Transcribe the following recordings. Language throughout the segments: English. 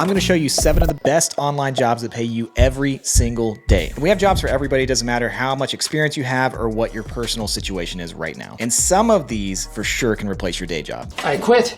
I'm going to show you 7 of the best online jobs that pay you every single day. We have jobs for everybody. It doesn't matter how much experience you have or what your personal situation is right now. And some of these for sure can replace your day job. I quit.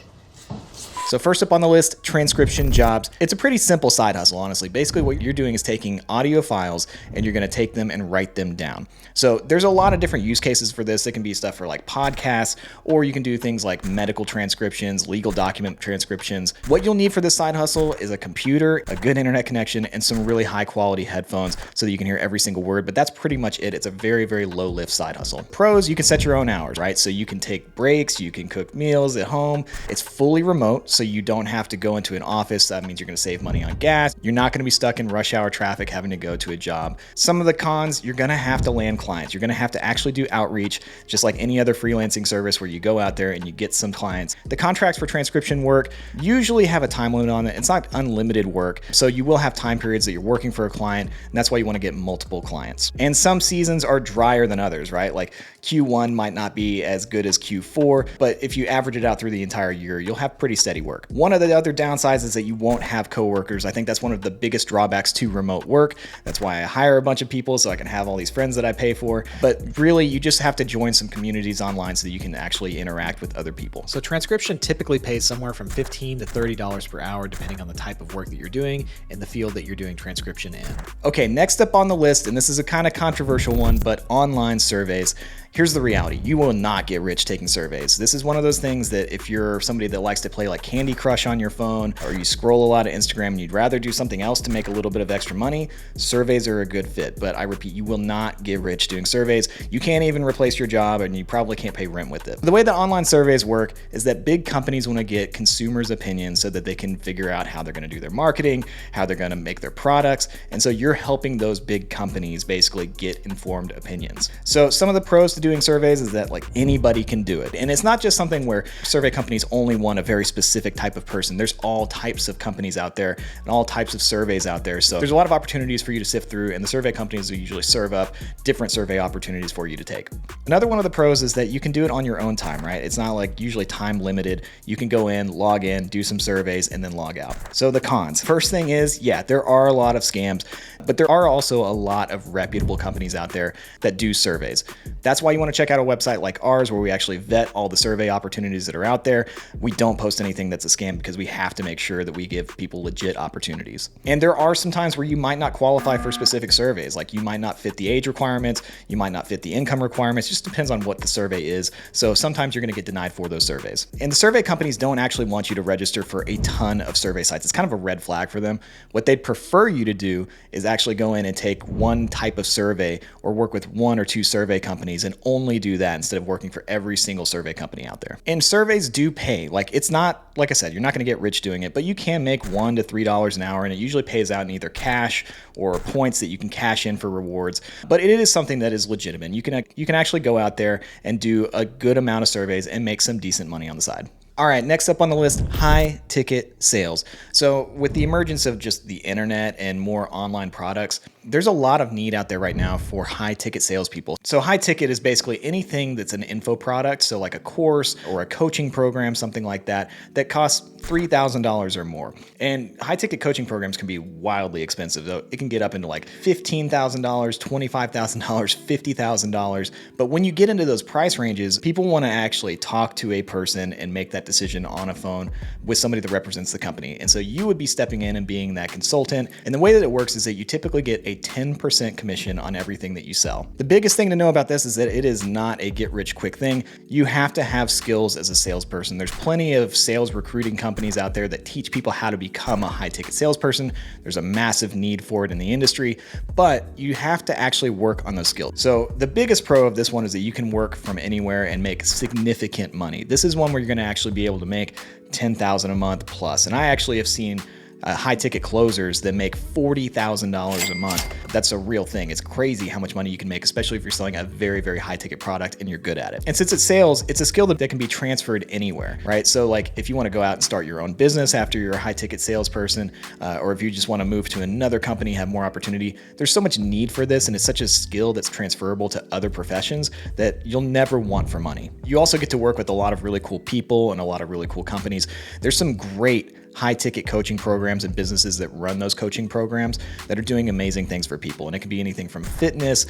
So first up on the list, transcription jobs. It's a pretty simple side hustle, honestly. Basically what you're doing is taking audio files and you're going to take them and write them down. So there's a lot of different use cases for this. It can be stuff for like podcasts, or you can do things like medical transcriptions, legal document transcriptions. What you'll need for this side hustle is a computer, a good internet connection, and some really high quality headphones so that you can hear every single word, but that's pretty much it. It's a very, very low lift side hustle. Pros, you can set your own hours, right? So you can take breaks, you can cook meals at home. It's fully remote, so you don't have to go into an office. That means you're going to save money on gas. You're not going to be stuck in rush hour traffic having to go to a job. Some of the cons, you're going to have to land clients. You're going to have to actually do outreach, just like any other freelancing service where you go out there and you get some clients. The contracts for transcription work usually have a time limit on it. It's not unlimited work. So you will have time periods that you're working for a client, and that's why you want to get multiple clients. And some seasons are drier than others, right? Like Q1 might not be as good as Q4, but if you average it out through the entire year, you'll have pretty steady work. One of the other downsides is that you won't have coworkers. I think that's one of the biggest drawbacks to remote work. That's why I hire a bunch of people so I can have all these friends that I pay for. But really, you just have to join some communities online so that you can actually interact with other people. So transcription typically pays somewhere from $15 to $30 per hour, depending on the type of work that you're doing and the field that you're doing transcription in. Okay, next up on the list, and this is a kind of controversial one, but online surveys. Here's the reality. You will not get rich taking surveys. This is one of those things that if you're somebody that likes to play like Candy Crush on your phone, or you scroll a lot of Instagram and you'd rather do something else to make a little bit of extra money, surveys are a good fit. But I repeat, you will not get rich doing surveys. You can't even replace your job, and you probably can't pay rent with it. The way that online surveys work is that big companies want to get consumers' opinions so that they can figure out how they're going to do their marketing, how they're going to make their products. And so you're helping those big companies basically get informed opinions. So some of the pros to doing surveys is that like anybody can do it. And it's not just something where survey companies only want a very specific type of person. There's all types of companies out there and all types of surveys out there. So there's a lot of opportunities for you to sift through, and the survey companies will usually serve up different survey opportunities for you to take. Another one of the pros is that you can do it on your own time, right? It's not like usually time limited. You can go in, log in, do some surveys, and then log out. So the cons. First thing is, yeah, there are a lot of scams, but there are also a lot of reputable companies out there that do surveys. That's why you want to check out a website like ours where we actually vet all the survey opportunities that are out there. We don't post anything that's a scam because we have to make sure that we give people legit opportunities. And there are some times where you might not qualify for specific surveys, like you might not fit the age requirements, you might not fit the income requirements. It just depends on what the survey is. So sometimes you're going to get denied for those surveys. And the survey companies don't actually want you to register for a ton of survey sites. It's kind of a red flag for them. What they'd prefer you to do is actually go in and take one type of survey or work with 1 or 2 survey companies and only do that instead of working for every single survey company out there. And surveys do pay. Like it's not, like I said, you're not going to get rich doing it, but you can make $1 to $3 an hour, and it usually pays out in either cash or points that you can cash in for rewards. But it is something that is legitimate. You can actually go out there and do a good amount of surveys and make some decent money on the side. All right, next up on the list, high ticket sales. So with the emergence of just the internet and more online products, there's a lot of need out there right now for high ticket salespeople. So high ticket is basically anything that's an info product. So like a course or a coaching program, something like that, that costs $3,000 or more. And high ticket coaching programs can be wildly expensive. So it can get up into like $15,000, $25,000, $50,000. But when you get into those price ranges, people want to actually talk to a person and make that decision on a phone with somebody that represents the company. And so you would be stepping in and being that consultant. And the way that it works is that you typically get a 10% commission on everything that you sell. The biggest thing to know about this is that it is not a get rich quick thing. You have to have skills as a salesperson. There's plenty of sales recruiting companies out there that teach people how to become a high ticket salesperson. There's a massive need for it in the industry, but you have to actually work on those skills. So the biggest pro of this one is that you can work from anywhere and make significant money. This is one where you're going to actually be able to make $10,000 a month plus. And I actually have seen high ticket closers that make $40,000 a month. That's a real thing. It's crazy how much money you can make, especially if you're selling a very, very high ticket product and you're good at it. And since it's sales, it's a skill that can be transferred anywhere, right? So like if you want to go out and start your own business after you're a high ticket salesperson, or if you just want to move to another company, have more opportunity, there's so much need for this. And it's such a skill that's transferable to other professions that you'll never want for money. You also get to work with a lot of really cool people and a lot of really cool companies. There's some great high ticket coaching programs and businesses that run those coaching programs that are doing amazing things for people. And it can be anything from fitness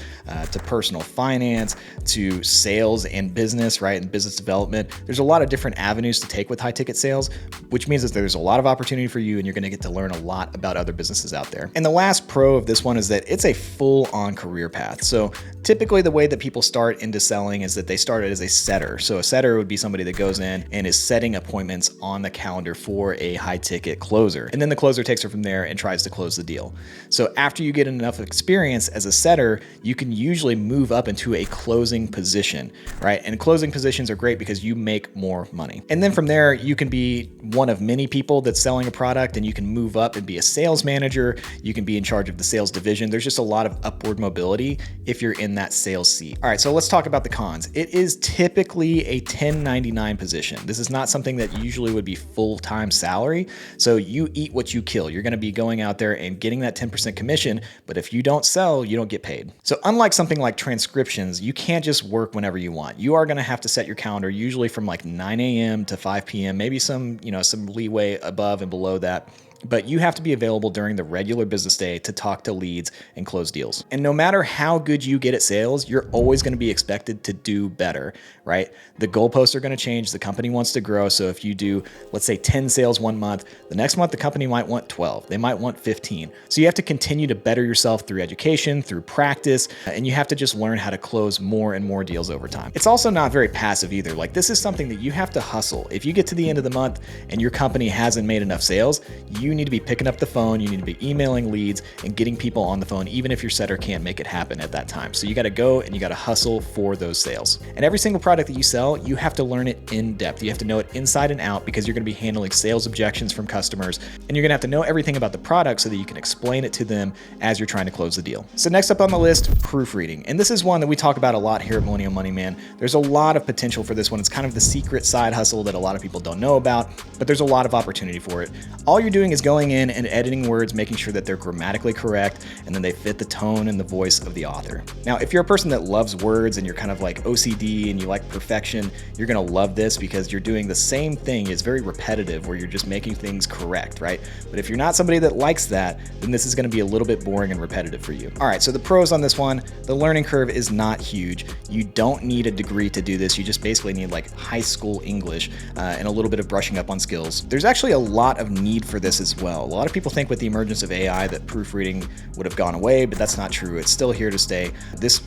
to personal finance to sales and business, right? And business development. There's a lot of different avenues to take with high ticket sales, which means that there's a lot of opportunity for you and you're going to get to learn a lot about other businesses out there. And the last pro of this one is that it's a full-on career path. So typically the way that people start into selling is that they start as a setter. So a setter would be somebody that goes in and is setting appointments on the calendar for a high ticket closer. And then the closer takes her from there and tries to close the deal. So after you get enough experience as a setter, you can usually move up into a closing position, right? And closing positions are great because you make more money. And then from there, you can be one of many people that's selling a product, and you can move up and be a sales manager. You can be in charge of the sales division. There's just a lot of upward mobility if you're in that sales seat. All right, so let's talk about the cons. It is typically a 1099 position. This is not something that usually would be full-time salary. So you eat what you kill. You're going to be going out there and getting that 10% commission, but if you don't sell, you don't get paid. So unlike something like transcriptions, you can't just work whenever you want. You are going to have to set your calendar usually from like 9 a.m. to 5 p.m., maybe some leeway above and below that. But you have to be available during the regular business day to talk to leads and close deals. And no matter how good you get at sales, you're always going to be expected to do better, right? The goalposts are going to change. The company wants to grow. So if you do, let's say 10 sales one month, the next month, the company might want 12. They might want 15. So you have to continue to better yourself through education, through practice, and you have to just learn how to close more and more deals over time. It's also not very passive either. Like, this is something that you have to hustle. If you get to the end of the month and your company hasn't made enough sales, you need to be picking up the phone, you need to be emailing leads and getting people on the phone, even if your setter can't make it happen at that time. So you got to go and you got to hustle for those sales. And every single product that you sell, you have to learn it in depth. You have to know it inside and out, because you're going to be handling sales objections from customers, and you're going to have to know everything about the product so that you can explain it to them as you're trying to close the deal. So next up on the list, proofreading. And this is one that we talk about a lot here at Millennial Money Man. There's a lot of potential for this one. It's kind of the secret side hustle that a lot of people don't know about, but there's a lot of opportunity for it. All you're doing is going in and editing words, making sure that they're grammatically correct, and then they fit the tone and the voice of the author. Now, if you're a person that loves words and you're kind of like OCD and you like perfection, you're going to love this because you're doing the same thing. It's very repetitive where you're just making things correct, right? But if you're not somebody that likes that, then this is going to be a little bit boring and repetitive for you. All right, so the pros on this one, the learning curve is not huge. You don't need a degree to do this. You just basically need like high school English and a little bit of brushing up on skills. There's actually a lot of need for this as well. A lot of people think with the emergence of AI that proofreading would have gone away, but that's not true. It's still here to stay.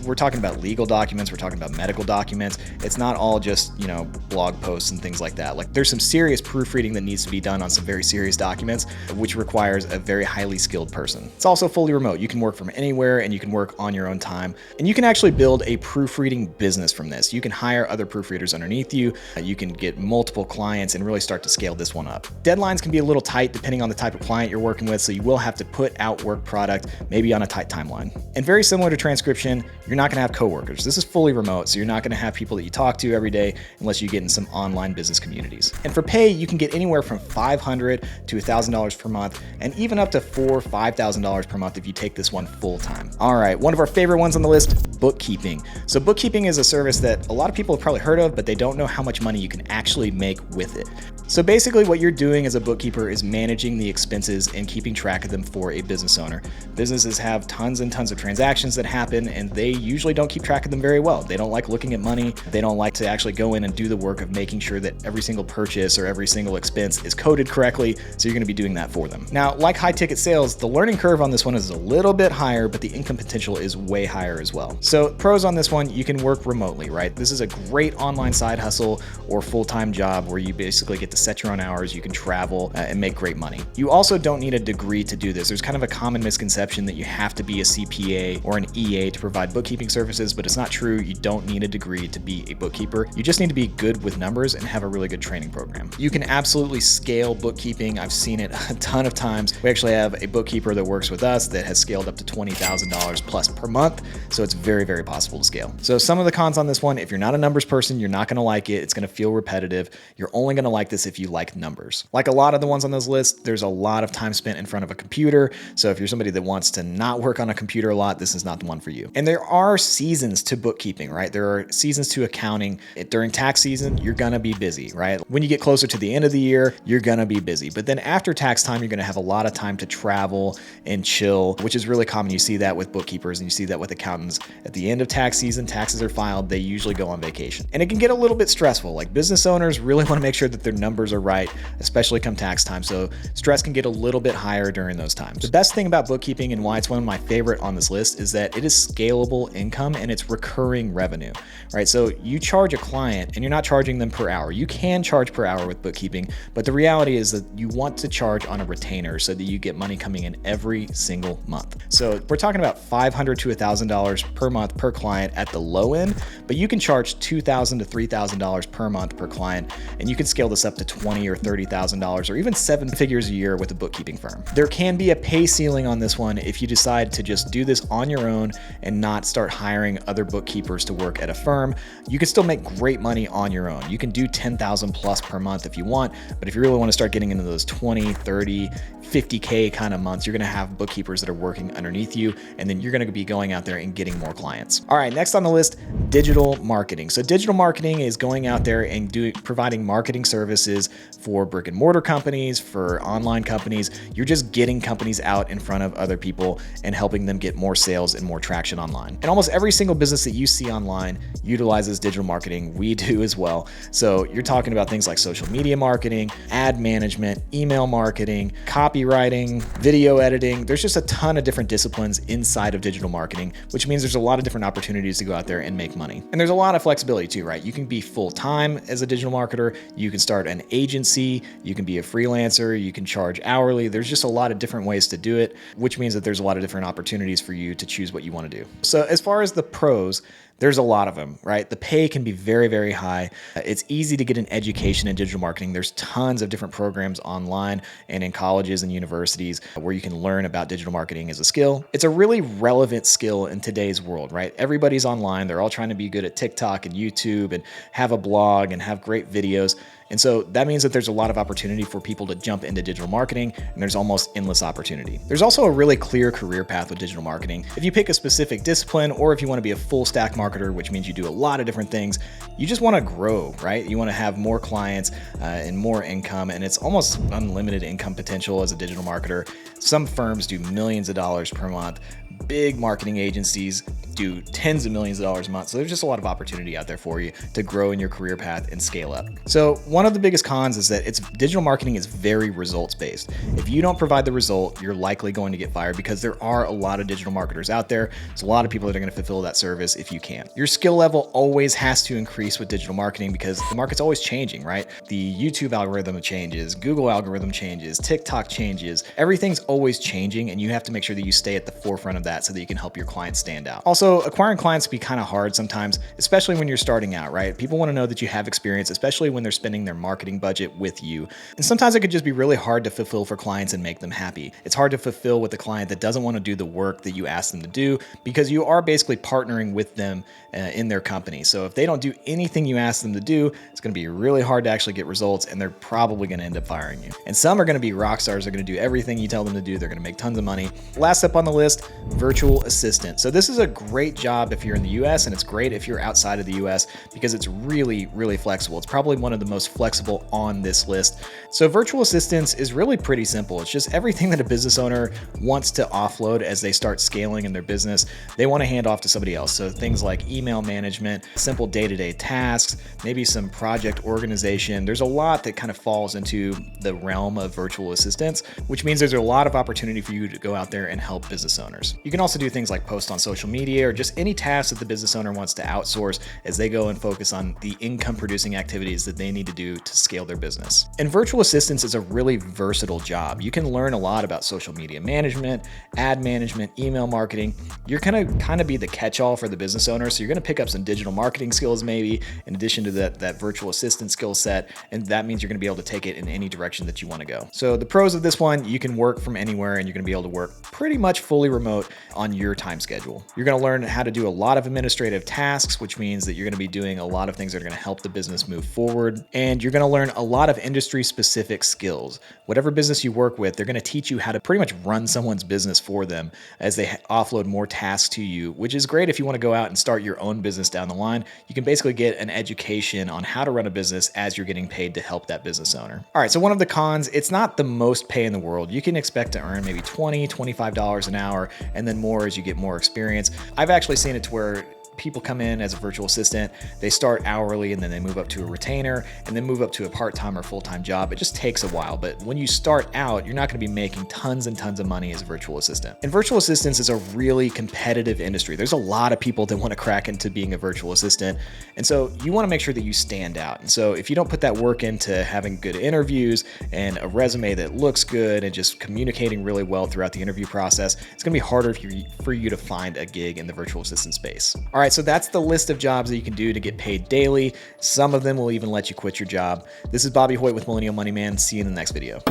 We're talking about legal documents, we're talking about medical documents. It's not all just, blog posts and things like that. Like, there's some serious proofreading that needs to be done on some very serious documents, which requires a very highly skilled person. It's also fully remote. You can work from anywhere and you can work on your own time. And you can actually build a proofreading business from this. You can hire other proofreaders underneath you. You can get multiple clients and really start to scale this one up. Deadlines can be a little tight depending on the type of client you're working with, so you will have to put out work product maybe on a tight timeline. And very similar to transcription, you're not going to have coworkers. This is fully remote, so you're not going to have people that you talk to every day unless you get in some online business communities. And for pay, you can get anywhere from $500 to $1,000 per month, and even up to $4,000 or $5,000 per month if you take this one full time. All right, one of our favorite ones on the list, bookkeeping. So bookkeeping is a service that a lot of people have probably heard of, but they don't know how much money you can actually make with it. So basically what you're doing as a bookkeeper is managing the expenses and keeping track of them for a business owner. Businesses have tons and tons of transactions that happen, and they usually don't keep track of them very well. They don't like looking at money. They don't like to actually go in and do the work of making sure that every single purchase or every single expense is coded correctly. So you're going to be doing that for them. Now, like high ticket sales, the learning curve on this one is a little bit higher, but the income potential is way higher as well. So pros on this one, you can work remotely, right? This is a great online side hustle or full-time job where you basically get to set your own hours, you can travel and make great money. You also don't need a degree to do this. There's kind of a common misconception that you have to be a CPA or an EA to provide bookkeeping services, but it's not true. You don't need a degree to be a bookkeeper. You just need to be good with numbers and have a really good training program. You can absolutely scale bookkeeping. I've seen it a ton of times. We actually have a bookkeeper that works with us that has scaled up to $20,000 plus per month. So it's very, very possible to scale. So some of the cons on this one, if you're not a numbers person, you're not going to like it. It's going to feel repetitive. You're only going to like this if you like numbers. Like a lot of the ones on this list, there's a lot of time spent in front of a computer. So if you're somebody that wants to not work on a computer a lot, this is not the one for you. And there are seasons to bookkeeping, right? There are seasons to accounting. During tax season, you're gonna be busy, right? When you get closer to the end of the year, you're gonna be busy. But then after tax time, you're gonna have a lot of time to travel and chill, which is really common. You see that with bookkeepers and you see that with accountants. At the end of tax season, taxes are filed, they usually go on vacation. And it can get a little bit stressful. Like business owners really wanna make sure that their numbers are right, especially come tax time. So stress can get a little bit higher during those times. The best thing about bookkeeping and why it's one of my favorite on this list is that it is scalable income and it's recurring revenue, right? So you charge a client and you're not charging them per hour. You can charge per hour with bookkeeping, but the reality is that you want to charge on a retainer so that you get money coming in every single month. So we're talking about $500 to $1,000 per month per client at the low end, but you can charge $2,000 to $3,000 per month per client, and you can scale this up to $20,000 or $30,000 or even 7 figures a year with a bookkeeping firm. There can be a pay ceiling on this one if you decide to just do this on your own and not start hiring other bookkeepers to work at a firm. You can still make great money on your own. You can do 10,000 plus per month if you want, but if you really want to start getting into those 20, 30, 50K kind of months, you're going to have bookkeepers that are working underneath you, and then you're going to be going out there and getting more clients. All right, next on the list, digital marketing. So digital marketing is going out there and providing marketing services for brick and mortar companies, for online companies. You're just getting companies out in front of other people and helping them get more sales and more traction online. And almost every single business that you see online utilizes digital marketing. We do as well. So you're talking about things like social media marketing, ad management, email marketing, copywriting, video editing. There's just a ton of different disciplines inside of digital marketing, which means there's a lot of different opportunities to go out there and make money. And there's a lot of flexibility too, right? You can be full-time as a digital marketer. You can start an agency. You can be a freelancer. You can charge hourly. There's just a lot of different ways to do it, which means that there's a lot of different opportunities for you to choose what you want to do. So as far as the pros, there's a lot of them, right? The pay can be very, very high. It's easy to get an education in digital marketing. There's tons of different programs online and in colleges and universities where you can learn about digital marketing as a skill. It's a really relevant skill in today's world, right? Everybody's online. They're all trying to be good at TikTok and YouTube and have a blog and have great videos. And so that means that there's a lot of opportunity for people to jump into digital marketing, and there's almost endless opportunity. There's also a really clear career path with digital marketing. If you pick a specific discipline, or if you want to be a full stack marketer, which means you do a lot of different things, you just want to grow, right? You want to have more clients and more income, and it's almost unlimited income potential as a digital marketer. Some firms do millions of dollars per month. Big marketing agencies do tens of millions of dollars a month. So there's just a lot of opportunity out there for you to grow in your career path and scale up. So one of the biggest cons is that digital marketing is very results based. If you don't provide the result, you're likely going to get fired because there are a lot of digital marketers out there. There's a lot of people that are going to fulfill that service if you can. Your skill level always has to increase with digital marketing because the market's always changing, right? The YouTube algorithm changes, Google algorithm changes, TikTok changes. Everything's always changing, and you have to make sure that you stay at the forefront of that so that you can help your clients stand out. Also, acquiring clients can be kind of hard sometimes, especially when you're starting out, right? People want to know that you have experience, especially when they're spending their marketing budget with you. And sometimes it could just be really hard to fulfill for clients and make them happy. It's hard to fulfill with a client that doesn't want to do the work that you ask them to do because you are basically partnering with them in their company. So if they don't do anything you ask them to do, it's going to be really hard to actually get results, and they're probably going to end up firing you. And some are going to be rock stars. They're going to do everything you tell them to do. They're going to make tons of money. Last up on the list, virtual assistant. So this is a great job if you're in the US, and it's great if you're outside of the US because it's really, really flexible. It's probably one of the most flexible on this list. So virtual assistants is really pretty simple. It's just everything that a business owner wants to offload as they start scaling in their business, they want to hand off to somebody else. So things like email management, simple day-to-day tasks, maybe some project organization. There's a lot that kind of falls into the realm of virtual assistants, which means there's a lot of opportunity for you to go out there and help business owners. You can also do things like post on social media or just any tasks that the business owner wants to outsource as they go and focus on the income producing activities that they need to do to scale their business. And virtual assistants is a really versatile job. You can learn a lot about social media management, ad management, email marketing. You're going to kind of be the catch-all for the business owner. So you're going to pick up some digital marketing skills maybe in addition to that virtual assistant skill set. And that means you're going to be able to take it in any direction that you want to go. So the pros of this one, you can work from anywhere and you're going to be able to work pretty much fully remote on your time schedule. You're going to learn learn how to do a lot of administrative tasks, which means that you're going to be doing a lot of things that are going to help the business move forward. And you're going to learn a lot of industry specific skills. Whatever business you work with, they're going to teach you how to pretty much run someone's business for them as they offload more tasks to you, which is great if you want to go out and start your own business down the line. You can basically get an education on how to run a business as you're getting paid to help that business owner. All right, so one of the cons, it's not the most pay in the world. You can expect to earn maybe $20, $25 an hour, and then more as you get more experience. I've actually seen it to where people come in as a virtual assistant, they start hourly and then they move up to a retainer and then move up to a part-time or full-time job. It just takes a while, but when you start out, you're not going to be making tons and tons of money as a virtual assistant. And virtual assistants is a really competitive industry. There's a lot of people that want to crack into being a virtual assistant. And so you want to make sure that you stand out. And so if you don't put that work into having good interviews and a resume that looks good and just communicating really well throughout the interview process, it's going to be harder for you to find a gig in the virtual assistant space. All right, so that's the list of jobs that you can do to get paid daily. Some of them will even let you quit your job. This is Bobby Hoyt with Millennial Money Man. See you in the next video.